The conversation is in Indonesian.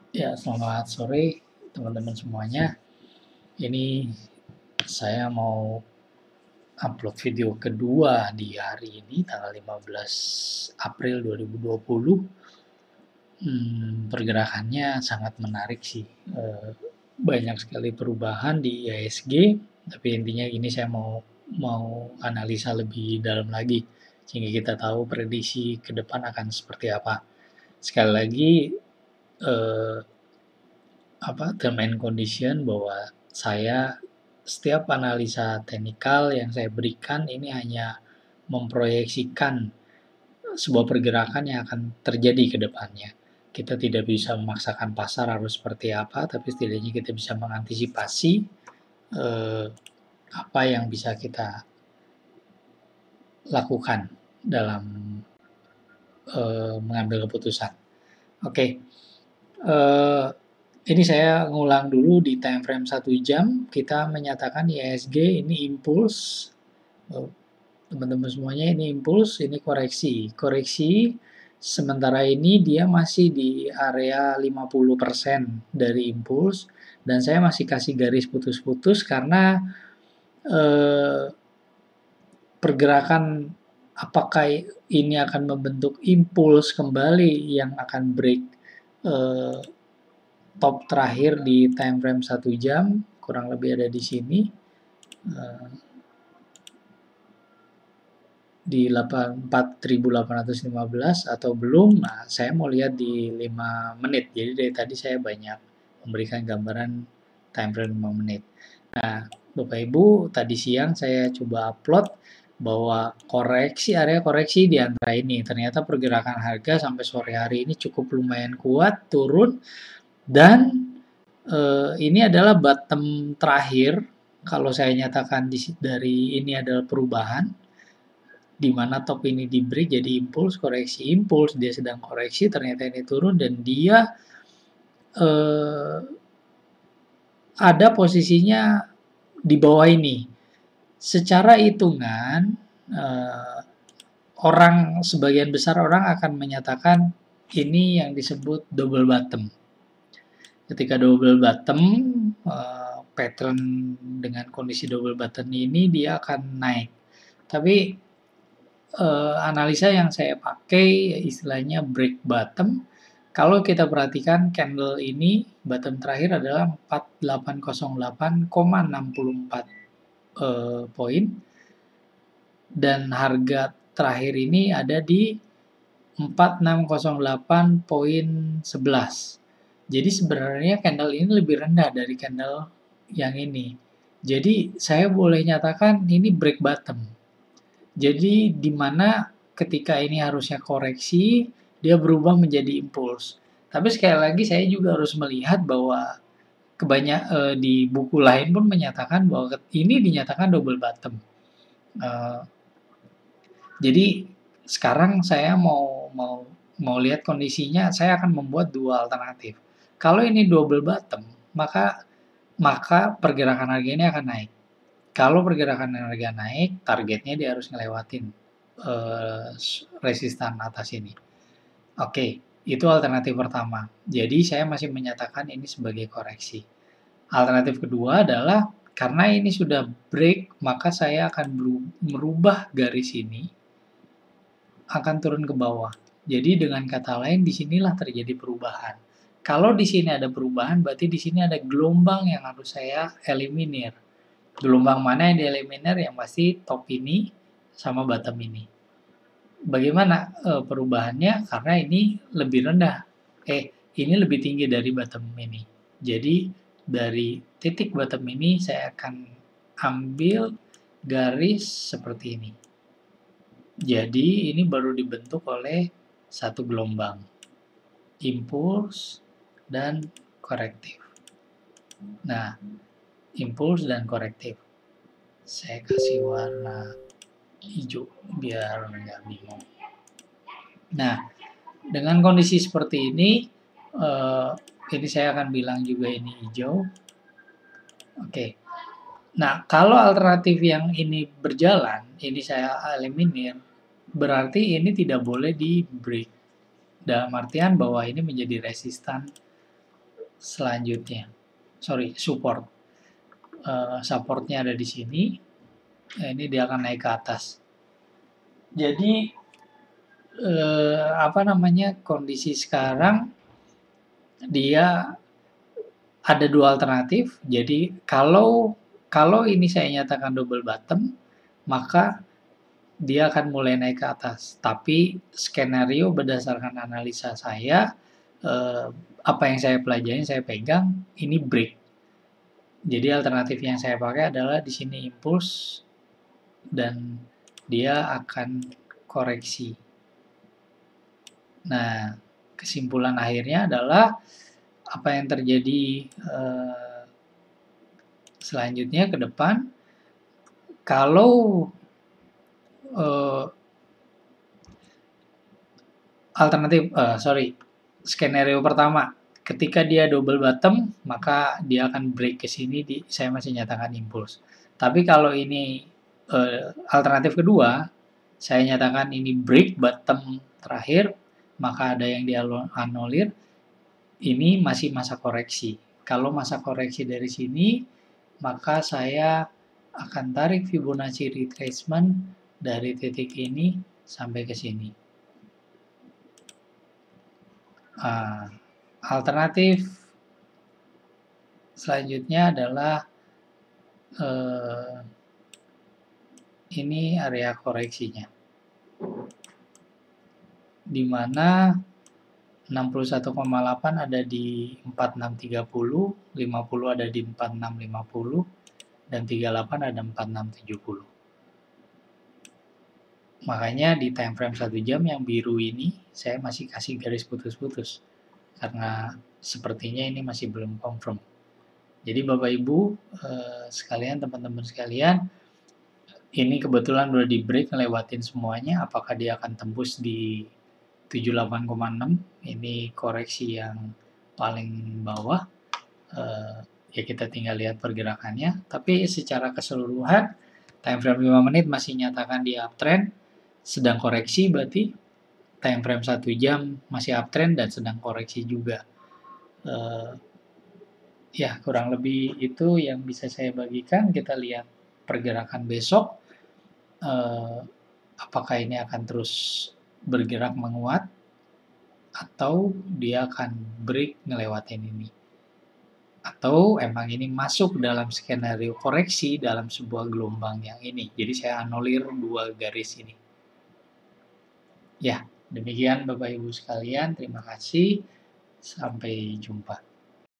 Ya, selamat sore teman-teman semuanya. Ini saya mau upload video kedua di hari ini, tanggal 15 April 2020. Pergerakannya sangat menarik sih. Banyak sekali perubahan di IHSG, tapi intinya ini saya mau analisa lebih dalam lagi, sehingga kita tahu prediksi ke depan akan seperti apa. Sekali lagi, eh, term and condition bahwa saya setiap analisa teknikal yang saya berikan ini hanya memproyeksikan sebuah pergerakan yang akan terjadi ke depannya. Kita tidak bisa memaksakan pasar harus seperti apa, tapi setidaknya kita bisa mengantisipasi eh, apa yang bisa kita lakukan dalam mengambil keputusan. Oke, eh, ini saya ngulang dulu di time frame 1 jam. Kita menyatakan IHSG ini impuls. Teman-teman semuanya ini impuls, ini koreksi. Koreksi sementara ini dia masih di area 50% dari impuls. Dan saya masih kasih garis putus-putus karena eh, pergerakan apakah ini akan membentuk impuls kembali yang akan break eh, top terakhir di time frame 1 jam, kurang lebih ada di sini, di 4.815 atau belum. Nah, saya mau lihat di 5 menit. Jadi dari tadi saya banyak memberikan gambaran time frame 5 menit. Nah, Bapak Ibu, tadi siang saya coba upload bahwa area koreksi di antara ini. Ternyata pergerakan harga sampai sore hari ini cukup lumayan kuat, turun, dan ini adalah bottom terakhir. Kalau saya nyatakan dari ini adalah perubahan, di mana top ini di break jadi impuls, koreksi impuls, dia sedang koreksi, ternyata ini turun dan dia eh, ada posisinya di bawah ini. Secara hitungan, eh, sebagian besar orang akan menyatakan ini yang disebut double bottom. Ketika double bottom, pattern dengan kondisi double bottom ini dia akan naik. Tapi analisa yang saya pakai istilahnya break bottom. Kalau kita perhatikan candle ini bottom terakhir adalah 4808,64 poin dan harga terakhir ini ada di 4608,11. Jadi sebenarnya candle ini lebih rendah dari candle yang ini. Jadi saya boleh nyatakan ini break bottom. Jadi di mana ketika ini harusnya koreksi, dia berubah menjadi impuls. Tapi sekali lagi saya juga harus melihat bahwa di buku lain pun menyatakan bahwa ini dinyatakan double bottom. Uh, jadi sekarang saya mau lihat kondisinya, saya akan membuat dua alternatif. Kalau ini double bottom, maka pergerakan harga ini akan naik. Kalau pergerakan harga naik, targetnya dia harus ngelewatin resistan atas ini. Oke, itu alternatif pertama. Jadi saya masih menyatakan ini sebagai koreksi. Alternatif kedua adalah karena ini sudah break, maka saya akan merubah garis ini akan turun ke bawah. Jadi dengan kata lain disinilah terjadi perubahan. Kalau di sini ada perubahan, berarti di sini ada gelombang yang harus saya eliminir. Gelombang mana yang dieliminir? Yang pasti top ini sama bottom ini. Bagaimana perubahannya? Karena ini lebih rendah. Ini lebih tinggi dari bottom ini. Jadi dari titik bottom ini saya akan ambil garis seperti ini. Jadi ini baru dibentuk oleh satu gelombang. Impuls dan korektif. Nah, impuls dan korektif. Saya kasih warna hijau biar nggak bingung. Nah, dengan kondisi seperti ini saya akan bilang juga ini hijau. Oke. Nah, kalau alternatif yang ini berjalan, ini saya eliminir, berarti ini tidak boleh di break. Dalam artian bahwa ini menjadi resistan selanjutnya. Sorry, support. Supportnya ada di sini. Ini dia akan naik ke atas. Jadi kondisi sekarang dia ada dua alternatif. Jadi kalau ini saya nyatakan double bottom, maka dia akan mulai naik ke atas. Tapi skenario berdasarkan analisa saya, apa yang saya pelajarin, saya pegang, ini break. Jadi alternatif yang saya pakai adalah di sini impuls dan dia akan koreksi. Nah, kesimpulan akhirnya adalah apa yang terjadi selanjutnya ke depan, kalau skenario pertama, ketika dia double bottom, maka dia akan break ke sini, saya masih nyatakan impuls. Tapi kalau ini alternatif kedua, saya nyatakan ini break bottom terakhir, maka ada yang dianulir, ini masih masa koreksi. Kalau masa koreksi dari sini, maka saya akan tarik Fibonacci retracement dari titik ini sampai ke sini. Alternatif selanjutnya adalah ini area koreksinya, di mana 61,8 ada di 4630, 50 ada di 4650, dan 38 ada 4670. Makanya di time frame 1 jam yang biru ini saya masih kasih garis putus-putus karena sepertinya ini masih belum confirm. Jadi Bapak Ibu sekalian, teman-teman sekalian, ini kebetulan udah di break ngelewatin semuanya. Apakah dia akan tembus di 78,6? Ini koreksi yang paling bawah. Ya kita tinggal lihat pergerakannya. Tapi secara keseluruhan time frame 5 menit masih nyatakan di uptrend, sedang koreksi berarti. Time frame 1 jam masih uptrend dan sedang koreksi juga. Ya kurang lebih itu yang bisa saya bagikan. Kita lihat pergerakan besok. Apakah ini akan terus bergerak menguat atau dia akan break ngelewatin ini, atau emang ini masuk dalam skenario koreksi dalam sebuah gelombang yang ini. Jadi saya anulir dua garis ini. Ya, demikian Bapak Ibu sekalian. Terima kasih. Sampai jumpa.